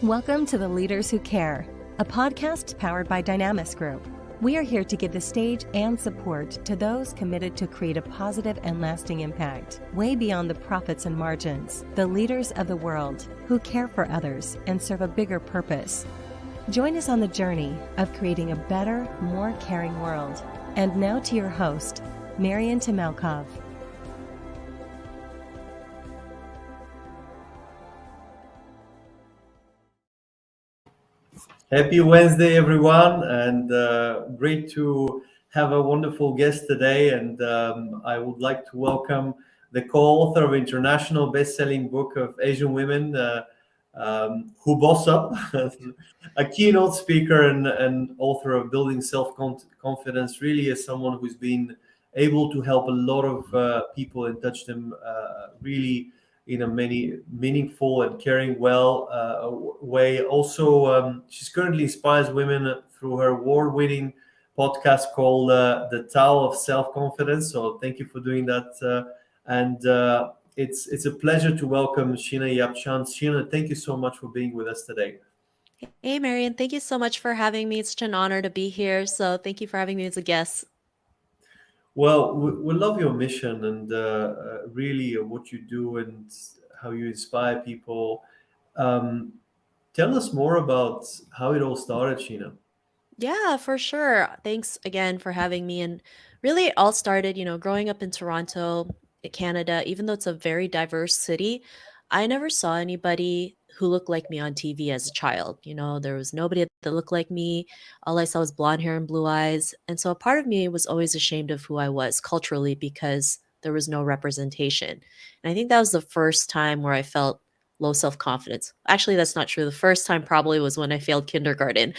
Welcome to The Leaders Who Care, a podcast powered by Dynamis Group. We are here to give the stage and support to those committed to create a positive and lasting impact, way beyond the profits and margins, the leaders of the world who care for others and serve a bigger purpose. Join us on the journey of creating a better, more caring world. And now to your host, Marian Tamalkov. Happy Wednesday, everyone, and great to have a wonderful guest today. And I would like to welcome the co-author of international best-selling book of Asian women who boss up, a keynote speaker and author of Building Self-Confidence, really is someone who's been able to help a lot of people and touch them really in a many meaningful and caring way. Also, she's currently inspires women through her award-winning podcast called the Tao of Self-Confidence. So thank you for doing that. And it's a pleasure to welcome Sheena Yap Chan. Sheena, thank you so much for being with us today. Hey, Marian, thank you so much for having me. It's such an honor to be here. So thank you for having me as a guest. Well, we love your mission and really what you do and how you inspire people. Um, Tell us more about how it all started, Sheena. Yeah, for sure. Thanks again for having me. And really, it all started, growing up in Toronto, Canada, even though it's a very diverse city, I never saw anybody who looked like me on TV as a child. There was nobody that looked like me. All I saw was blonde hair and blue eyes. And so a part of me was always ashamed of who I was culturally because there was no representation. And I think that was the first time where I felt low self-confidence. Actually, that's not true. The first time probably was when I failed kindergarten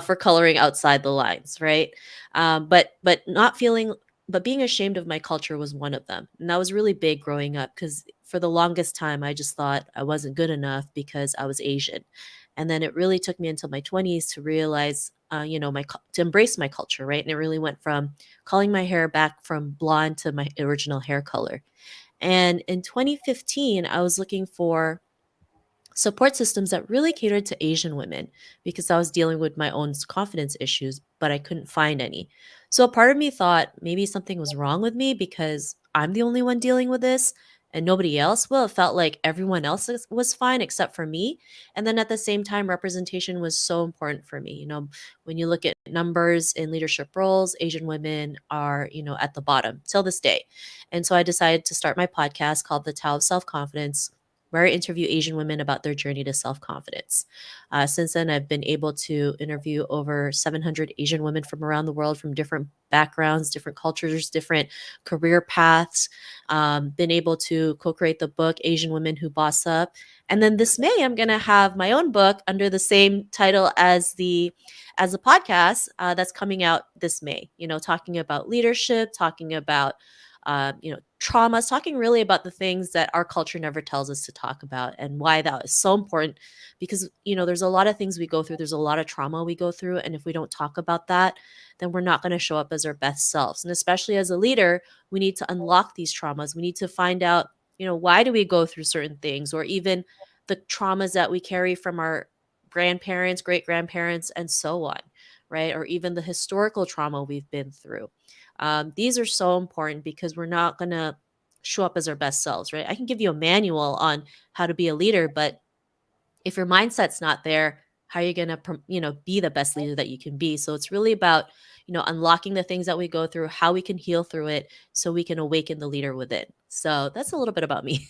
for coloring outside the lines, right? But not feeling, but being ashamed of my culture was one of them, and that was really big growing up because for the longest time I just thought I wasn't good enough because I was Asian, and then it really took me until my 20s to realize, to embrace my culture, right? And it really went from calling my hair back from blonde to my original hair color. And in 2015, I was looking for support systems that really catered to Asian women because I was dealing with my own confidence issues, but I couldn't find any. So a part of me thought maybe something was wrong with me because I'm the only one dealing with this and nobody else. Well, it felt like everyone else was fine except for me. And then at the same time, representation was so important for me. When you look at numbers in leadership roles, Asian women are, at the bottom till this day. And so I decided to start my podcast called The Tao of Self-Confidence, where I interview Asian women about their journey to self-confidence. Since then, I've been able to interview over 700 Asian women from around the world, from different backgrounds, different cultures, different career paths. Been able to co-create the book Asian Women Who Boss Up, and then this May I'm going to have my own book under the same title as the podcast that's coming out this May. Talking about leadership, talking about traumas, talking really about the things that our culture never tells us to talk about and why that is so important because, there's a lot of things we go through. There's a lot of trauma we go through. And if we don't talk about that, then we're not going to show up as our best selves. And especially as a leader, we need to unlock these traumas. We need to find out, why do we go through certain things, or even the traumas that we carry from our grandparents, great grandparents, and so on, right? Or even the historical trauma we've been through. These are so important because we're not going to show up as our best selves, right? I can give you a manual on how to be a leader, but if your mindset's not there, how are you going to, be the best leader that you can be? So it's really about, unlocking the things that we go through, how we can heal through it so we can awaken the leader within. So that's a little bit about me.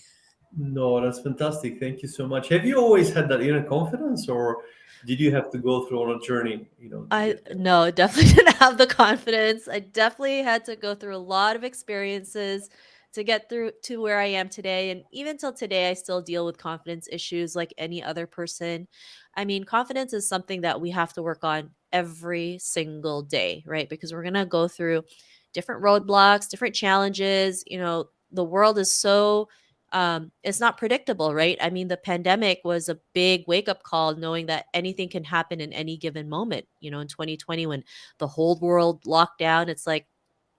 No, that's fantastic. Thank you so much. Have you always had that inner confidence, or did you have to go through on a journey, to I get there? no, definitely didn't have the confidence. I definitely had to go through a lot of experiences to get through to where I am today. And even till today, I still deal with confidence issues like any other person. I mean, confidence is something that we have to work on every single day, right? Because we're going to go through different roadblocks, different challenges. The world is so it's not predictable, right? I mean, the pandemic was a big wake up call, knowing that anything can happen in any given moment. In 2020, when the whole world locked down, it's like,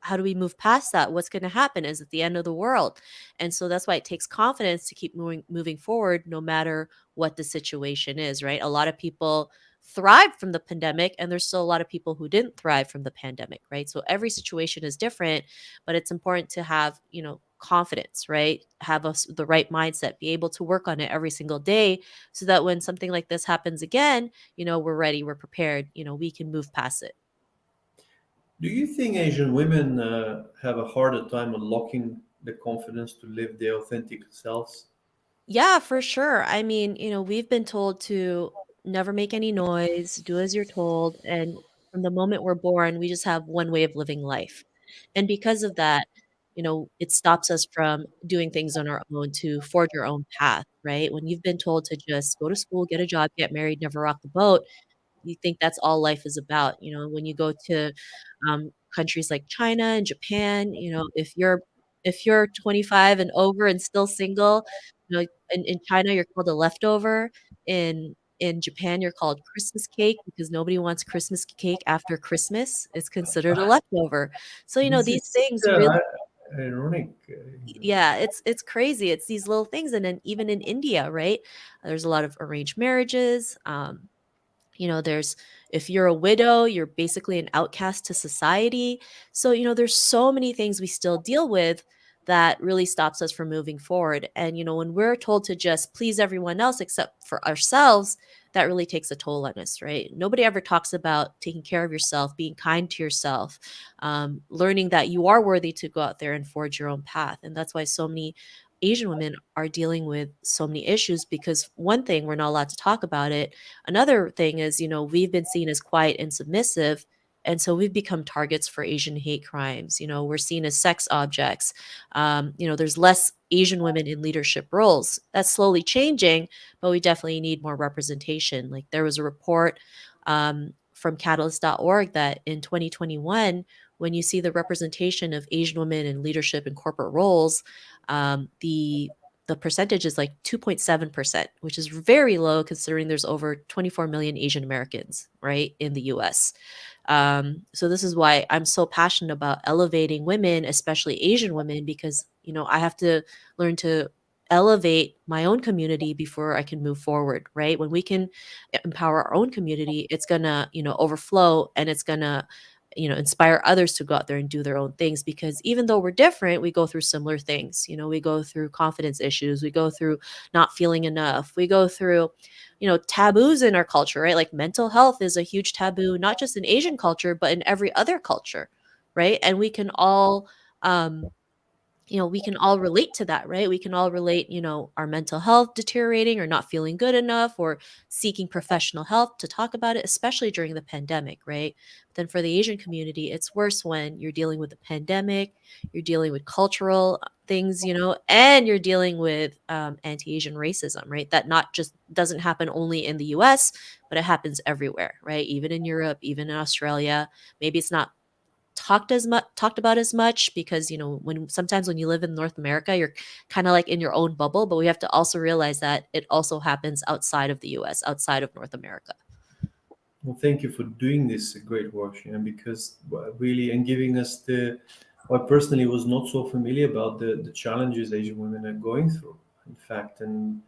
how do we move past that? What's going to happen? Is it the end of the world? And so that's why it takes confidence to keep moving forward no matter what the situation is, right? A lot of people thrived from the pandemic, and there's still a lot of people who didn't thrive from the pandemic, right? So every situation is different, but it's important to have, confidence, right? Have the right mindset, be able to work on it every single day so that when something like this happens again, we're ready, we're prepared, we can move past it. Do you think Asian women have a harder time unlocking the confidence to live their authentic selves? Yeah, for sure. I mean, we've been told to never make any noise, do as you're told. And from the moment we're born, we just have one way of living life. And because of that, it stops us from doing things on our own to forge our own path, right? When you've been told to just go to school, get a job, get married, never rock the boat, you think that's all life is about. When you go to countries like China and Japan, if you're 25 and over and still single, in China you're called a leftover. In Japan, you're called Christmas cake because nobody wants Christmas cake after Christmas. It's considered a leftover. So, This these is things really, ironic. yeah, it's crazy. It's these little things. And then even in India, right? There's a lot of arranged marriages. There's if you're a widow, you're basically an outcast to society. So, there's so many things we still deal with that really stops us from moving forward. And, when we're told to just please everyone else except for ourselves, that really takes a toll on us, right? Nobody ever talks about taking care of yourself, being kind to yourself, learning that you are worthy to go out there and forge your own path. And that's why so many Asian women are dealing with so many issues because one thing, we're not allowed to talk about it. Another thing is, we've been seen as quiet and submissive. And so we've become targets for Asian hate crimes. We're seen as sex objects. There's less Asian women in leadership roles. That's slowly changing, but we definitely need more representation. Like there was a report from catalyst.org that in 2021, when you see the representation of Asian women in leadership and corporate roles, the percentage is like 2.7%, which is very low considering there's over 24 million Asian Americans, right, in the US. So this is why I'm so passionate about elevating women, especially Asian women, because, I have to learn to elevate my own community before I can move forward, right? When we can empower our own community, it's gonna, overflow and it's gonna inspire others to go out there and do their own things because even though we're different, we go through similar things. We go through confidence issues, we go through not feeling enough, we go through taboos in our culture, right? Like mental health is a huge taboo, not just in Asian culture, but in every other culture, right? And um, we can all relate to that, right? We can all relate, our mental health deteriorating or not feeling good enough or seeking professional help to talk about it, especially during the pandemic, right? But then for the Asian community, it's worse when you're dealing with the pandemic, you're dealing with cultural things, and you're dealing with anti-Asian racism, right? That not just doesn't happen only in the US, but it happens everywhere, right? Even in Europe, even in Australia. Maybe it's not talked about as much because when you live in North America, you're kind of like in your own bubble, but we have to also realize that it also happens outside of the US, outside of North America. Well, thank you for doing this great work, Sheena, because really and giving us the. I personally was not so familiar about the challenges Asian women are going through. In fact, and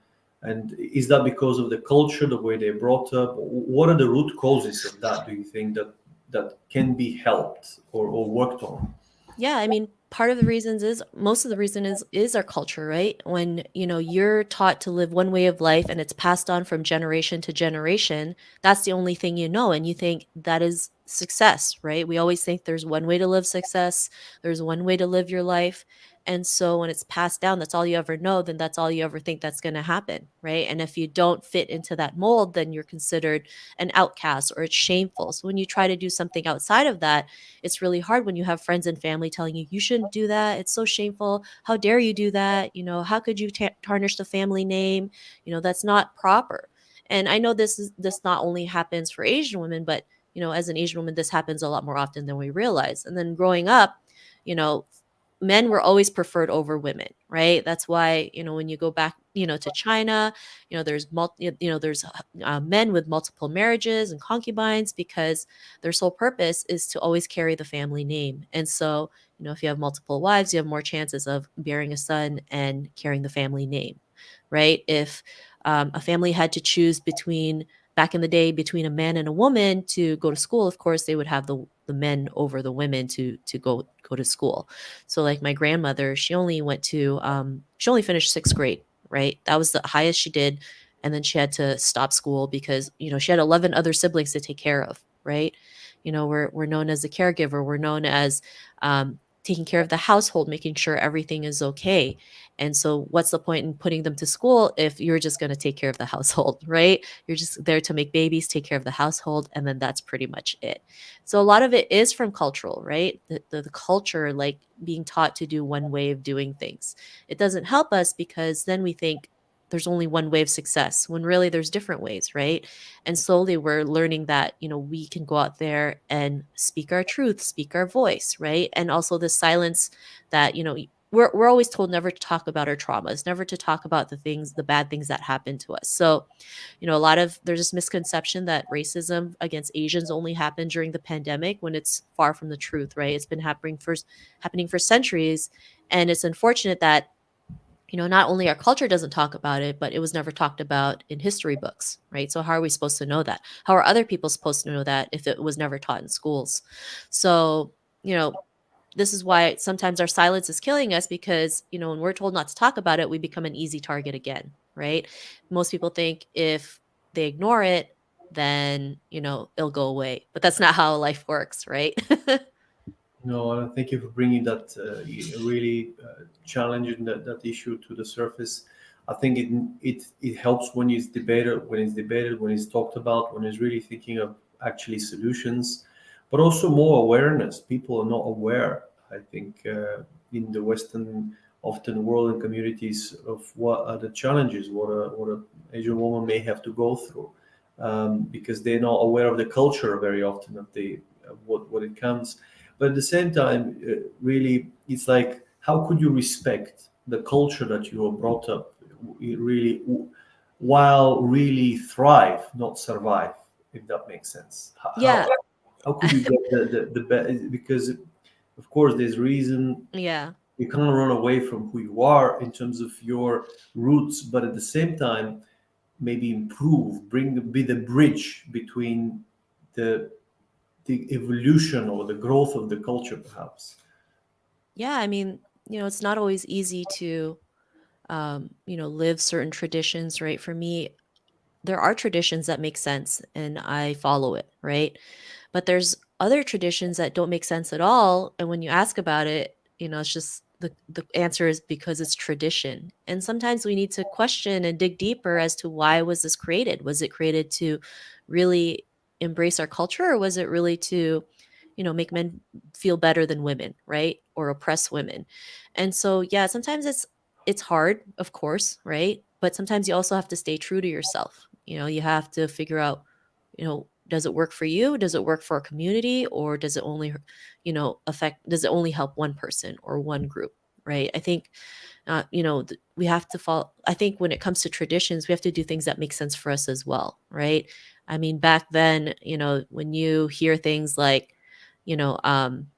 is that because of the culture, the way they're brought up? What are the root causes of that? Do you think that can be helped or worked on? Yeah, I mean, part of the reasons is most of the reason is our culture, right? When, you're taught to live one way of life and it's passed on from generation to generation, that's the only thing you know and you think that is success, right? We always think there's one way to live success, there's one way to live your life. And so when it's passed down, that's all you ever know, then that's all you ever think that's going to happen, right? And if you don't fit into that mold, then you're considered an outcast or it's shameful. So when you try to do something outside of that, it's really hard when you have friends and family telling you, you shouldn't do that. It's so shameful. How dare you do that? How could you tarnish the family name? That's not proper. And I know this not only happens for Asian women, but as an Asian woman, this happens a lot more often than we realize. And then growing up, you know, men were always preferred over women, right? That's why, when you go back, to China, there's men with multiple marriages and concubines, because their sole purpose is to always carry the family name. And so, if you have multiple wives, you have more chances of bearing a son and carrying the family name, right? If a family had to choose back in the day, between a man and a woman to go to school, of course they would have the men over the women to go to school. So like my grandmother, she only finished 6th grade, right? That was the highest she did. And then she had to stop school because, she had 11 other siblings to take care of, right? We're known as a caregiver. We're known as taking care of the household, making sure everything is okay. And so what's the point in putting them to school if you're just going to take care of the household, right? You're just there to make babies, take care of the household, and then that's pretty much it. So a lot of it is from cultural, right? The culture, like being taught to do one way of doing things. It doesn't help us because then we think there's only one way of success when really there's different ways, right? And slowly we're learning that, we can go out there and speak our truth, speak our voice, right? And also the silence that, we're always told never to talk about our traumas, never to talk about the bad things that happen to us. So, there's this misconception that racism against Asians only happened during the pandemic, when it's far from the truth, right? It's been happening for centuries. And it's unfortunate that, not only our culture doesn't talk about it, but it was never talked about in history books, right? So how are we supposed to know that? How are other people supposed to know that if it was never taught in schools? So, this is why sometimes our silence is killing us, because, when we're told not to talk about it, we become an easy target again, right? Most people think if they ignore it, then, it'll go away. But that's not how life works, right? No, thank you for bringing that really challenging that issue to the surface. I think it helps when it's talked about, when it's really thinking of actually solutions, but also more awareness. People are not aware, I think, in the Western often world and communities, of what are the challenges, what a Asian woman may have to go through, because they're not aware of the culture very often of what it comes. But at the same time, really, it's like, how could you respect the culture that you were brought up really, while really thrive, not survive, if that makes sense? Yeah. How could you get the best? Because of course there's reason, Yeah. you can't run away from who you are in terms of your roots, but at the same time, maybe be the bridge between the the evolution or the growth of the culture, perhaps. Yeah. I mean, it's not always easy to, live certain traditions, right? For me, there are traditions that make sense and I follow it, right? But there's other traditions that don't make sense at all. And when you ask about it, it's just the answer is because it's tradition. And sometimes we need to question and dig deeper as to why was this created? Was it created to really embrace our culture, or was it really to, make men feel better than women, right? Or oppress women. And so yeah, sometimes it's hard, of course, right? But sometimes you also have to stay true to yourself. You have to figure out, does it work for you? Does it work for a community? Or does it only, does it only help one person or one group? Right. I think, we have to follow. I think when it comes to traditions, we have to do things that make sense for us as well. Right. I mean, back then, when you hear things like, you know, um,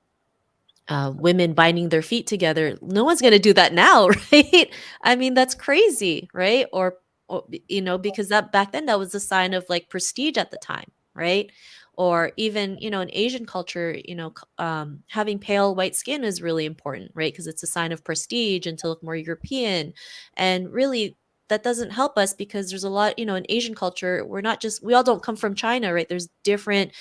women binding their feet together. No one's going to do that now, right? I mean, that's crazy, right? Or, because that back then that was a sign of like prestige at the time, right? Or even, in Asian culture, having pale white skin is really important, right? Because it's a sign of prestige and to look more European. And really, that doesn't help us because there's a lot, in Asian culture, we all don't come from China, right? There's different,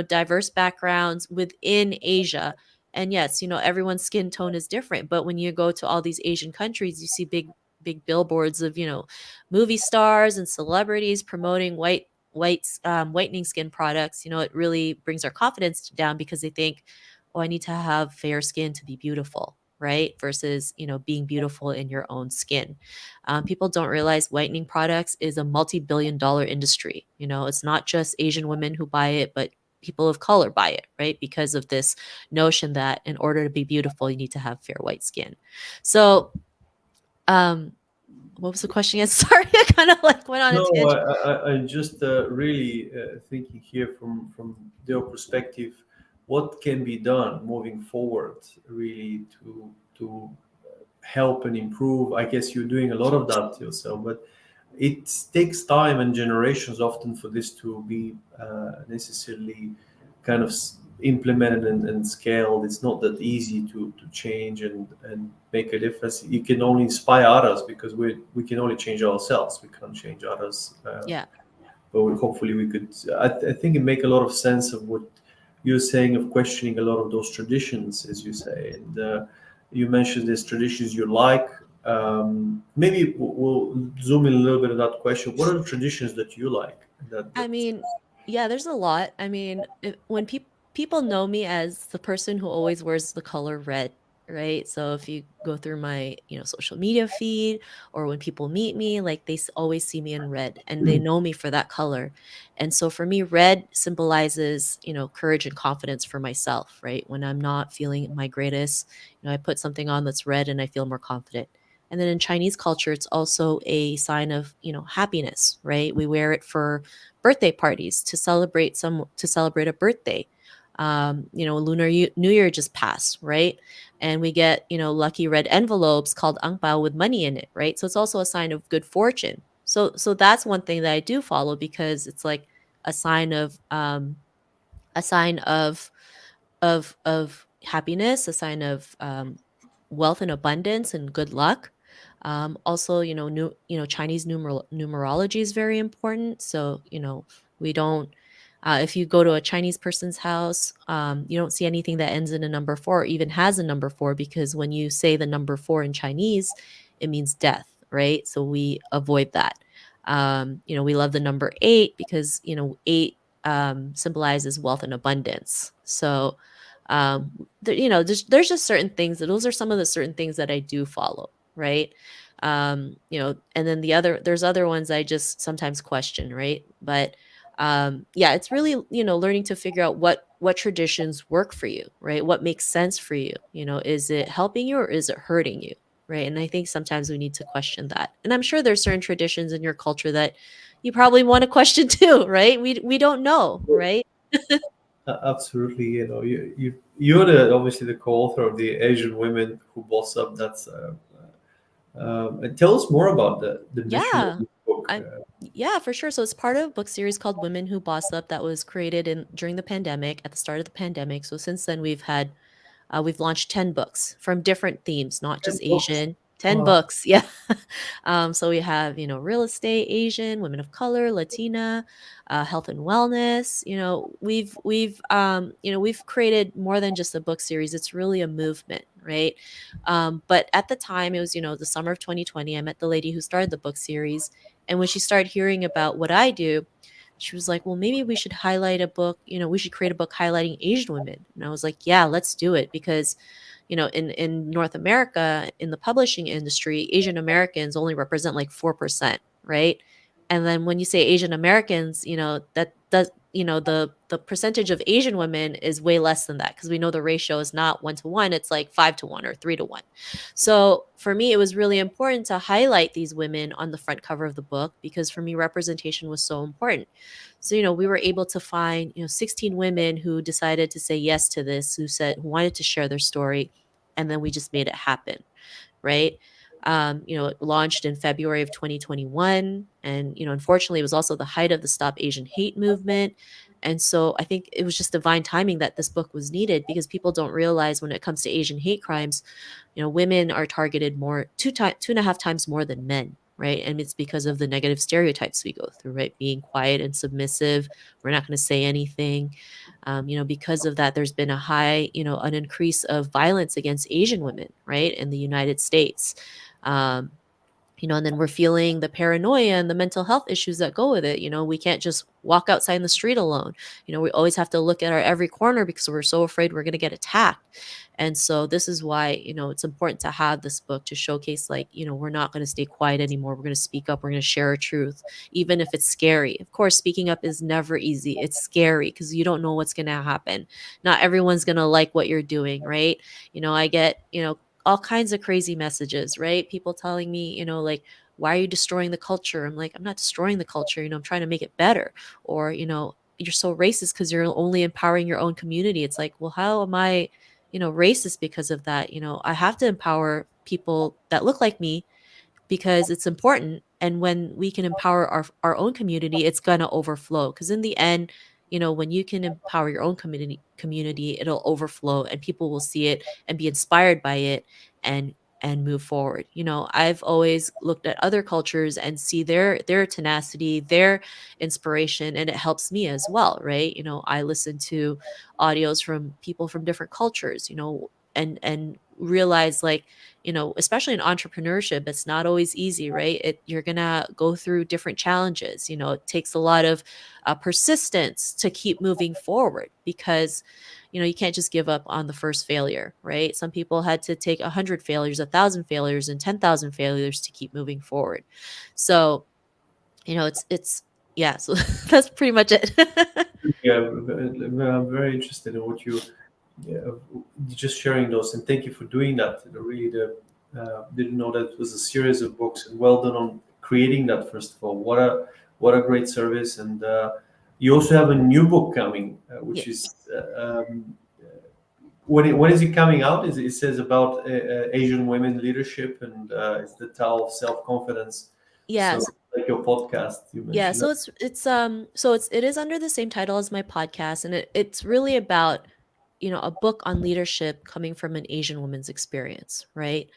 diverse backgrounds within Asia. And yes, everyone's skin tone is different, but when you go to all these Asian countries, you see big billboards of, movie stars and celebrities promoting whitening skin products. It really brings our confidence down because they think, oh, I need to have fair skin to be beautiful, right? Versus, being beautiful in your own skin. People don't realize whitening products is a multi-billion-dollar industry. It's not just Asian women who buy it, but people of color buy it, right? Because of this notion that in order to be beautiful, you need to have fair white skin. So, um, what was the question again? Sorry, I kind of like went on a No, tangent. I just really thinking here from their perspective, what can be done moving forward, really to help and improve. I guess you're doing a lot of that yourself, but it takes time and generations often for this to be necessarily kind of implemented and scaled. It's not that easy to change and make a difference. You can only inspire others because we can only change ourselves. We can't change others. Yeah. But hopefully we could. I think it make a lot of sense of what you're saying of questioning a lot of those traditions, as you say. And you mentioned there's traditions you like. Maybe we'll zoom in a little bit on that question. What are the traditions that you like? I mean, yeah, there's a lot. I mean, when people know me as the person who always wears the color red, right? So if you go through my, social media feed, or when people meet me, like they always see me in red and they know me for that color. And so for me, red symbolizes, courage and confidence for myself, right? When I'm not feeling my greatest, I put something on that's red and I feel more confident. And then in Chinese culture, it's also a sign of, happiness, right? We wear it for birthday parties to celebrate a birthday. New Year just passed, right? And we get, lucky red envelopes called ang pao with money in it, right? So it's also a sign of good fortune. So that's one thing that I do follow, because it's like a sign of a sign of happiness, a sign of wealth and abundance and good luck. Also, Chinese numerology is very important. So, we don't. If you go to a Chinese person's house, you don't see anything that ends in a number four or even has a number four, because when you say the number four in Chinese, it means death, right? So we avoid that. We love the number eight because eight symbolizes wealth and abundance. So there's just certain things that those are some of the certain things that I do follow, right? And then there's other ones I just sometimes question, right? But yeah, it's really, learning to figure out what traditions work for you, right? What makes sense for you. Is it helping you or is it hurting you? Right. And I think sometimes we need to question that. And I'm sure there's certain traditions in your culture that you probably want to question too, right? We don't know, right? Absolutely, you're the obviously the co-author of the Asian Women Who Boss Up. That's and tell us more about the mission of Yeah. this book. I Yeah, for sure. So it's part of a book series called Women Who Boss Up that was created during the pandemic, at the start of the pandemic. So since then we've launched 10 books from different themes, not just 10 books. Asian. 10 Wow. books, yeah. So we have, real estate, Asian, women of color, Latina, health and wellness. We've created more than just a book series. It's really a movement, right? But at the time, it was, the summer of 2020. I met the lady who started the book series, and when she started hearing about what I do, she was like, well, maybe we should highlight a book, we should create a book highlighting Asian women. And I was like, yeah, let's do it. Because, in North America, in the publishing industry, Asian Americans only represent like 4%, right? And then when you say Asian Americans, that does, the percentage of Asian women is way less than that, because we know the ratio is not 1 to 1, it's like 5 to 1 or 3 to 1. So for me, it was really important to highlight these women on the front cover of the book, because for me, representation was so important. So, we were able to find, 16 women who decided to say yes to this, who wanted to share their story. And then we just made it happen, right? It launched in February of 2021. And, unfortunately, it was also the height of the Stop Asian Hate movement. And so I think it was just divine timing that this book was needed, because people don't realize when it comes to Asian hate crimes, women are targeted more, 2.5 times more than men, right? And it's because of the negative stereotypes we go through, right? Being quiet and submissive, we're not going to say anything. Because of that, there's been an increase of violence against Asian women, right, in the United States. Um, and then we're feeling the paranoia and the mental health issues that go with it. We can't just walk outside in the street alone. We always have to look at our every corner because we're so afraid we're going to get attacked. And so this is why, it's important to have this book to showcase, like, we're not going to stay quiet anymore. We're going to speak up. We're going to share our truth, even if it's scary. Of course, speaking up is never easy. It's scary because you don't know what's going to happen. Not everyone's going to like what you're doing, right? I get, all kinds of crazy messages, right? People telling me, like, why are you destroying the culture? I'm like, I'm not destroying the culture. I'm trying to make it better. Or, you're so racist because you're only empowering your own community. It's like, well, how am I, racist because of that? I have to empower people that look like me because it's important. And when we can empower our own community, it's going to overflow. Because in the end, when you can empower your own community, it'll overflow and people will see it and be inspired by it and move forward. I've always looked at other cultures and see their tenacity, their inspiration, and it helps me as well, right? I listen to audios from people from different cultures, and realize, like, especially in entrepreneurship, it's not always easy, right? You're gonna go through different challenges. It takes a lot of persistence to keep moving forward because, you can't just give up on the first failure, right? Some people had to take 100 failures, 1,000 failures, and 10,000 failures to keep moving forward. So, it's yeah. So that's pretty much it. Yeah, I'm very interested in what you, yeah, just sharing those, and thank you for doing that. I really didn't know that it was a series of books, and well done on creating that. First of all, what a great service, and you also have a new book coming, which is Yes. when is it coming out? It says about Asian women leadership, and it's the Tao of Self-Confidence. So, Yes. like your podcast, you Yeah, mentioned so that. it is under the same title as my podcast, and it's really about, a book on leadership coming from an Asian woman's experience, right?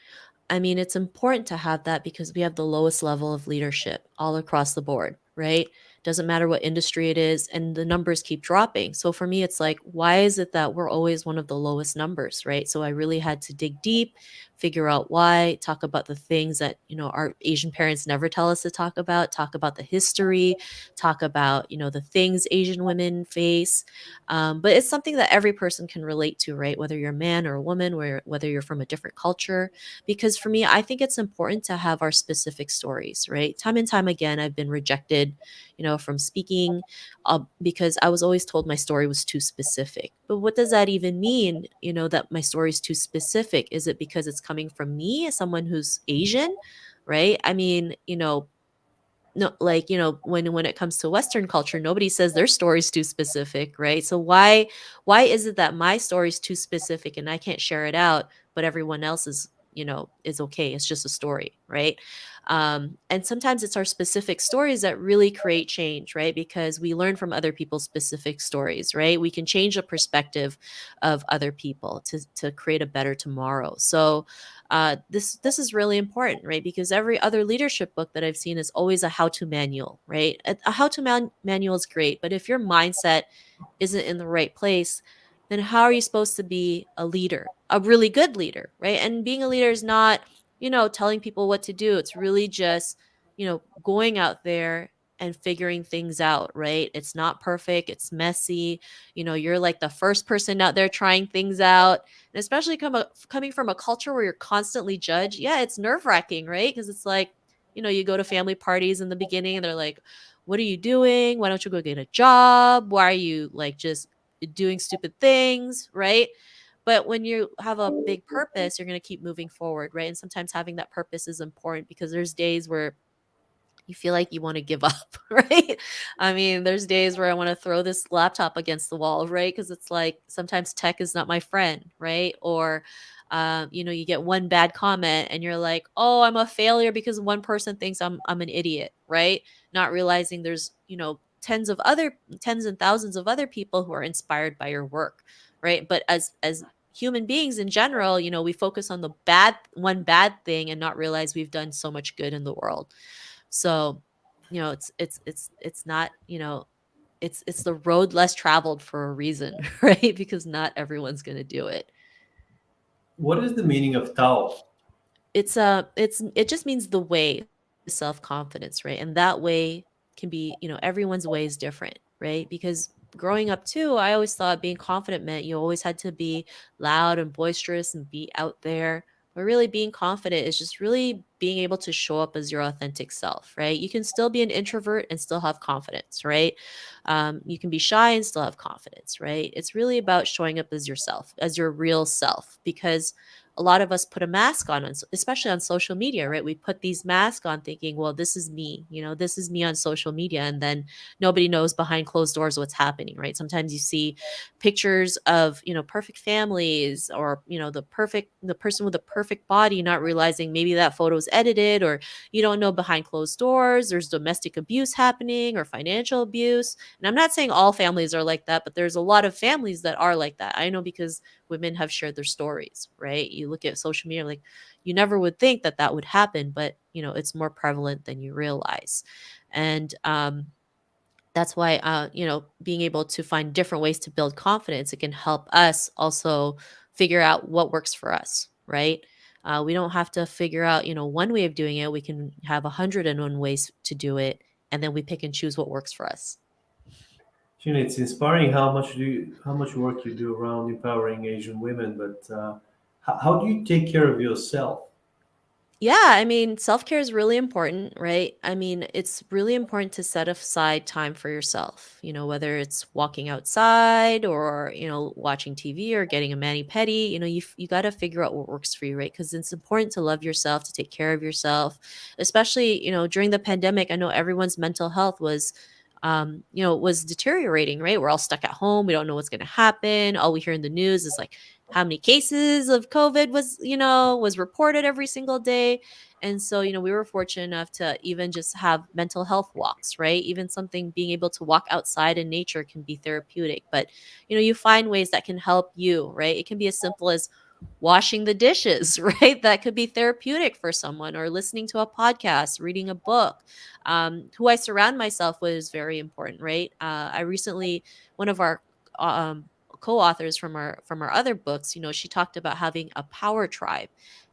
I mean, it's important to have that because we have the lowest level of leadership all across the board, right? Doesn't matter what industry it is, and the numbers keep dropping. So for me, it's like, why is it that we're always one of the lowest numbers, right? So I really had to dig deep, figure out why, talk about the things that, our Asian parents never tell us to talk about the history, talk about, the things Asian women face. But it's something that every person can relate to, right? Whether you're a man or a woman, whether you're from a different culture. Because for me, I think it's important to have our specific stories, right? Time and time again, I've been rejected, from speaking, because I was always told my story was too specific. But what does that even mean, that my story is too specific? Is it because it's coming from me as someone who's Asian, right? I mean, no, like, when it comes to Western culture, nobody says their story's too specific, right? So why is it that my story's too specific and I can't share it out, but everyone else is okay? It's just a story, right? And sometimes it's our specific stories that really create change, right? Because we learn from other people's specific stories, right? We can change the perspective of other people to create a better tomorrow. So this is really important, right? Because every other leadership book that I've seen is always a how-to manual, right? A how-to manual is great, but if your mindset isn't in the right place, then how are you supposed to be a leader, a really good leader, right? And being a leader is not, telling people what to do. It's really just, going out there and figuring things out, right? It's not perfect. It's messy. You're like the first person out there trying things out. And especially coming from a culture where you're constantly judged. Yeah, it's nerve wracking, right? Because it's like, you go to family parties in the beginning and they're like, what are you doing? Why don't you go get a job? Why are you like just doing stupid things, right? But when you have a big purpose, you're going to keep moving forward, right? And sometimes having that purpose is important because there's days where you feel like you want to give up, right? I mean, there's days where I want to throw this laptop against the wall, right? Because it's like sometimes tech is not my friend, right? Or, you get one bad comment and you're like, oh, I'm a failure because one person thinks I'm an idiot, right? Not realizing there's, tens and thousands of other people who are inspired by your work, right? But as human beings in general, we focus on the bad thing and not realize we've done so much good in the world. So, it's not, it's the road less traveled for a reason, right? Because not everyone's going to do it. What is the meaning of Tao? It just means the way. self-confidence, right? And that way can be, everyone's way is different, right? Because growing up too, I always thought being confident meant you always had to be loud and boisterous and be out there. But really, being confident is just really being able to show up as your authentic self, right? You can still be an introvert and still have confidence, right? You can be shy and still have confidence, right? It's really about showing up as yourself, as your real self, because a lot of us put a mask on, especially on social media, right? We put these masks on thinking, well, this is me, this is me on social media. And then nobody knows behind closed doors what's happening, right? Sometimes you see pictures of, perfect families, or, the person with a perfect body, not realizing maybe that photo is edited, or you don't know behind closed doors, there's domestic abuse happening or financial abuse. And I'm not saying all families are like that, but there's a lot of families that are like that. I know, because women have shared their stories, right? You look at social media, like, you never would think that that would happen, but it's more prevalent than you realize. And that's why being able to find different ways to build confidence, it can help us also figure out what works for us, right? We don't have to figure out one way of doing it. We can have 101 ways to do it, and then we pick and choose what works for us. Sheena, it's inspiring how much work you do around empowering Asian women. But how do you take care of yourself? Yeah, I mean, self-care is really important, right? I mean, it's really important to set aside time for yourself, whether it's walking outside, or, watching TV, or getting a mani-pedi. You got to figure out what works for you, right? Because it's important to love yourself, to take care of yourself, especially, during the pandemic. I know everyone's mental health was deteriorating, right? We're all stuck at home. We don't know what's going to happen. All we hear in the news is like how many cases of COVID was reported every single day. And so, we were fortunate enough to even just have mental health walks, right? Even something, being able to walk outside in nature, can be therapeutic. But, you find ways that can help you, right? It can be as simple as washing the dishes, right? That could be therapeutic for someone, or listening to a podcast, reading a book. Who I surround myself with is very important, right? I recently, one of our co-authors from our other books, she talked about having a power tribe.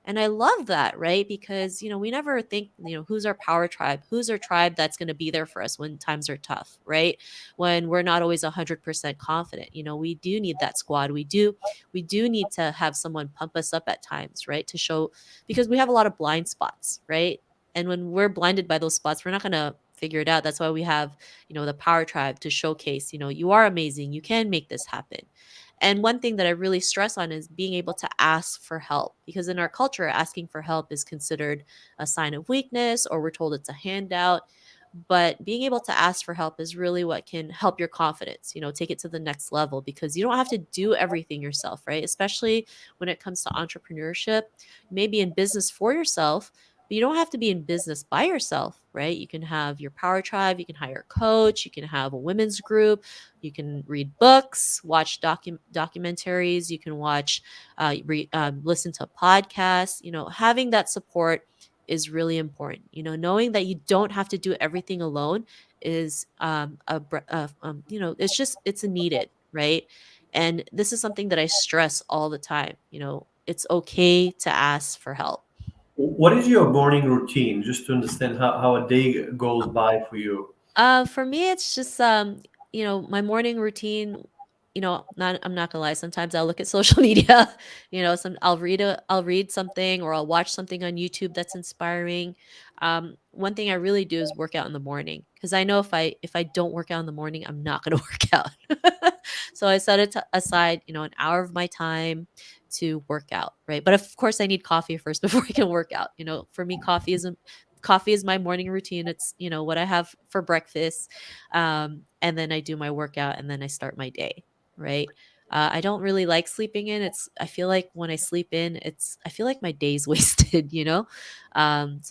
And I love that, right? Because, we never think, who's our power tribe? Who's our tribe that's going to be there for us when times are tough, right? When we're not always 100% confident. We do need that squad. We do need to have someone pump us up at times, right? To show, because we have a lot of blind spots, right? And when we're blinded by those spots, we're not going to figure it out. That's why we have, the power tribe to showcase, you are amazing. You can make this happen. And one thing that I really stress on is being able to ask for help, because in our culture, asking for help is considered a sign of weakness, or we're told it's a handout. But being able to ask for help is really what can help your confidence, take it to the next level, because you don't have to do everything yourself, right? Especially when it comes to entrepreneurship, maybe in business for yourself, but you don't have to be in business by yourself, right? You can have your power tribe, you can hire a coach, you can have a women's group, you can read books, watch documentaries, you can listen to podcasts. Having that support is really important. Knowing that you don't have to do everything alone is it's a needed, right? And this is something that I stress all the time. It's okay to ask for help. What is your morning routine, just to understand how a day goes by for you? For me, it's just my morning routine. I'm not gonna lie. Sometimes I'll look at social media. I'll read something, or I'll watch something on YouTube that's inspiring. One thing I really do is work out in the morning, because I know if I don't work out in the morning, I'm not gonna work out. So I set aside, an hour of my time to work out, right? But of course, I need coffee first before I can work out. For me, coffee is my morning routine. It's, what I have for breakfast. And then I do my workout, and then I start my day, right? I don't really like sleeping in. I feel like when I sleep in, I feel like my day's wasted. So I'm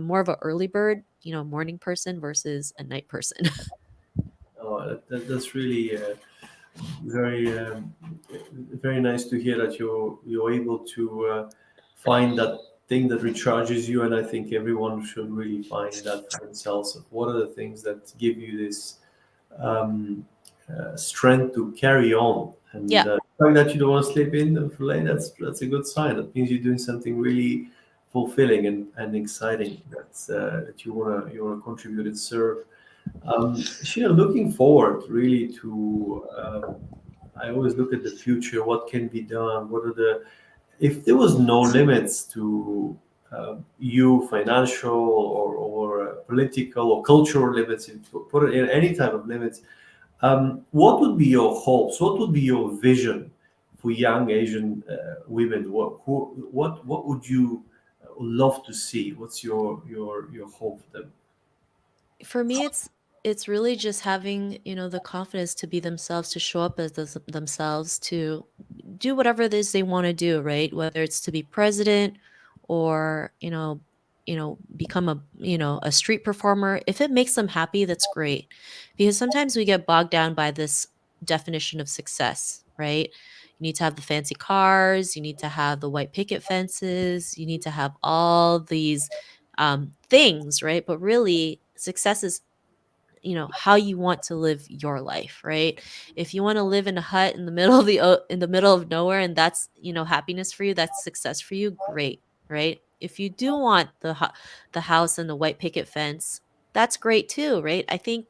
more of an early bird, morning person versus a night person. Oh, that's really very very nice to hear that you're able to find that thing that recharges you. And I think everyone should really find that for themselves. What are the things that give you this um, strength to carry on? And Yeah. the fact that you don't want to sleep in for late, that's a good sign. That means you're doing something really fulfilling and exciting that you wanna contribute and serve. Sheila, looking forward really to. I always look at the future. What can be done? What are the if there was no limits to you financial or political or cultural limits, if you put it in any type of limits, what would be your hopes? What would be your vision for young Asian women? What would you love to see? What's your hope for them? For me, it's really just having, the confidence to be themselves, to show up as themselves, to do whatever it is they want to do, right? Whether it's to be president or, become a street performer. If it makes them happy, that's great. Because sometimes we get bogged down by this definition of success, right? You need to have the fancy cars, you need to have the white picket fences, you need to have all these things, right? But really, success is, how you want to live your life, right? If you want to live in a hut in the middle of in the middle of nowhere, and that's, happiness for you, that's success for you, great, right? If you do want the house and the white picket fence, that's great too, right? I think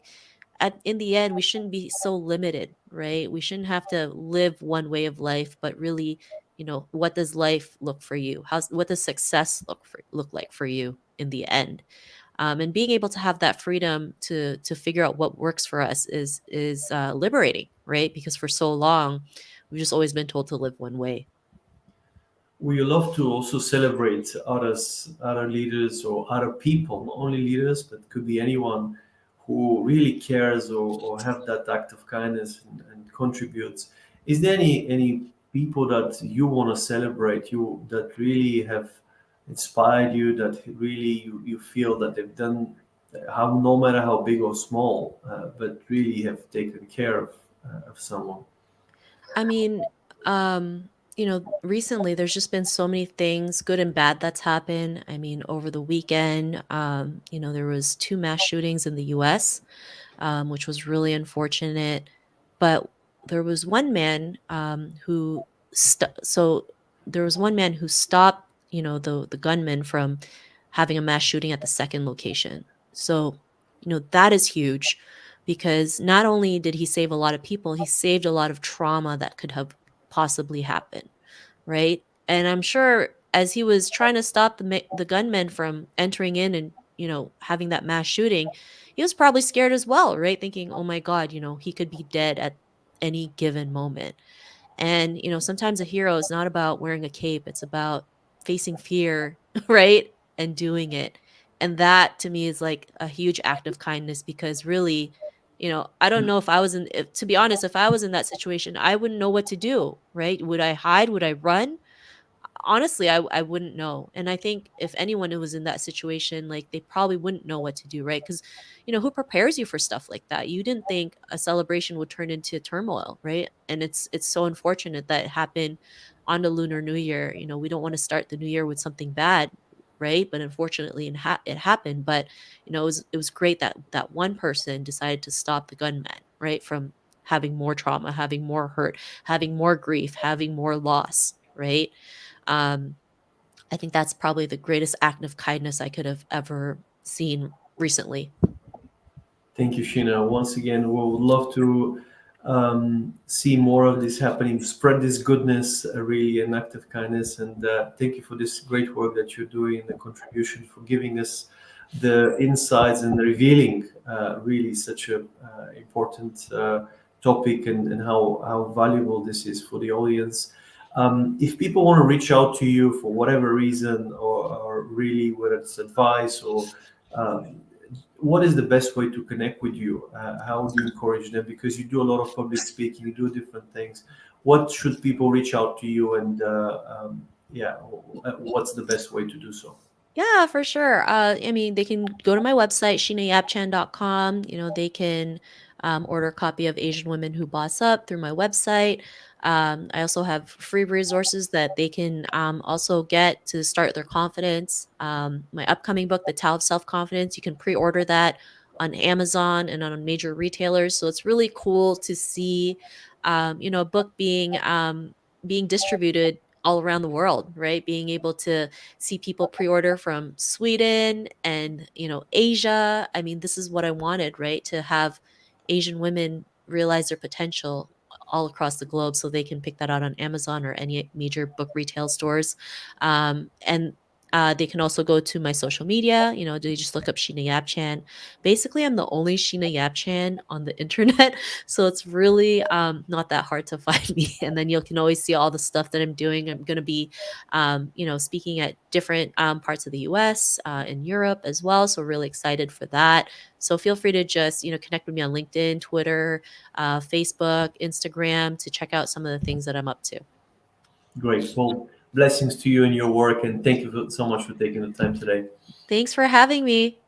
in the end, we shouldn't be so limited, right? We shouldn't have to live one way of life, but really, what does life look for you? What does success look like for you in the end? And being able to have that freedom to figure out what works for us is liberating, right? Because for so long, we've just always been told to live one way. We love to also celebrate others, other leaders or other people, not only leaders, but could be anyone who really cares or have that act of kindness and contributes. Is there any people that you want to celebrate, you that really have inspired you, that really you feel that they've done, how no matter how big or small, but really have taken care of someone? I mean, recently there's just been so many things, good and bad, that's happened. I mean, over the weekend, there was two mass shootings in the U.S., which was really unfortunate. But there was one man so there was one man who stopped, the gunman from having a mass shooting at the second location. So, that is huge because not only did he save a lot of people, he saved a lot of trauma that could have possibly happened, right? And I'm sure as he was trying to stop the gunman from entering in and, having that mass shooting, he was probably scared as well, right? Thinking, oh my God, he could be dead at any given moment. And, sometimes a hero is not about wearing a cape, it's about facing fear, right? And doing it. And that to me is like a huge act of kindness because really, I don't know to be honest, if I was in that situation, I wouldn't know what to do, right? Would I hide? Would I run? Honestly, I wouldn't know. And I think if anyone who was in that situation, like they probably wouldn't know what to do, right? Because, who prepares you for stuff like that? You didn't think a celebration would turn into turmoil, right? And it's so unfortunate that it happened on the Lunar New Year. We don't want to start the new year with something bad, right? But unfortunately, it happened. But it was great that that one person decided to stop the gunman, right, from having more trauma, having more hurt, having more grief, having more loss, right? Um, I think that's probably the greatest act of kindness I could have ever seen recently. Thank you, Sheena. Once again, we would love to see more of this happening, spread this goodness, really an act of kindness. And thank you for this great work that you're doing and the contribution for giving us the insights and revealing really such a important topic and how valuable this is for the audience. If people want to reach out to you for whatever reason, or really whether it's advice or um, what is the best way to connect with you? How do you encourage them? Because you do a lot of public speaking, you do different things. What should people reach out to you? And yeah, what's the best way to do so? Yeah, for sure. I mean, they can go to my website, sheenayapchan.com. They can order a copy of Asian Women Who Boss Up through my website. I also have free resources that they can also get to start their confidence. My upcoming book, The Tao of Self-Confidence, you can pre-order that on Amazon and on major retailers. So it's really cool to see, a book being distributed all around the world, right? Being able to see people pre-order from Sweden and, Asia. I mean, this is what I wanted, right? To have Asian women realize their potential all across the globe so they can pick that out on Amazon or any major book retail stores. And they can also go to my social media. They just look up Sheena Yap Chan. Basically, I'm the only Sheena Yap Chan on the internet. So it's really not that hard to find me. And then you can always see all the stuff that I'm doing. I'm going to be, speaking at different parts of the US, in Europe as well. So really excited for that. So feel free to just, connect with me on LinkedIn, Twitter, Facebook, Instagram to check out some of the things that I'm up to. Great. Well, blessings to you and your work, and thank you so much for taking the time today. Thanks for having me.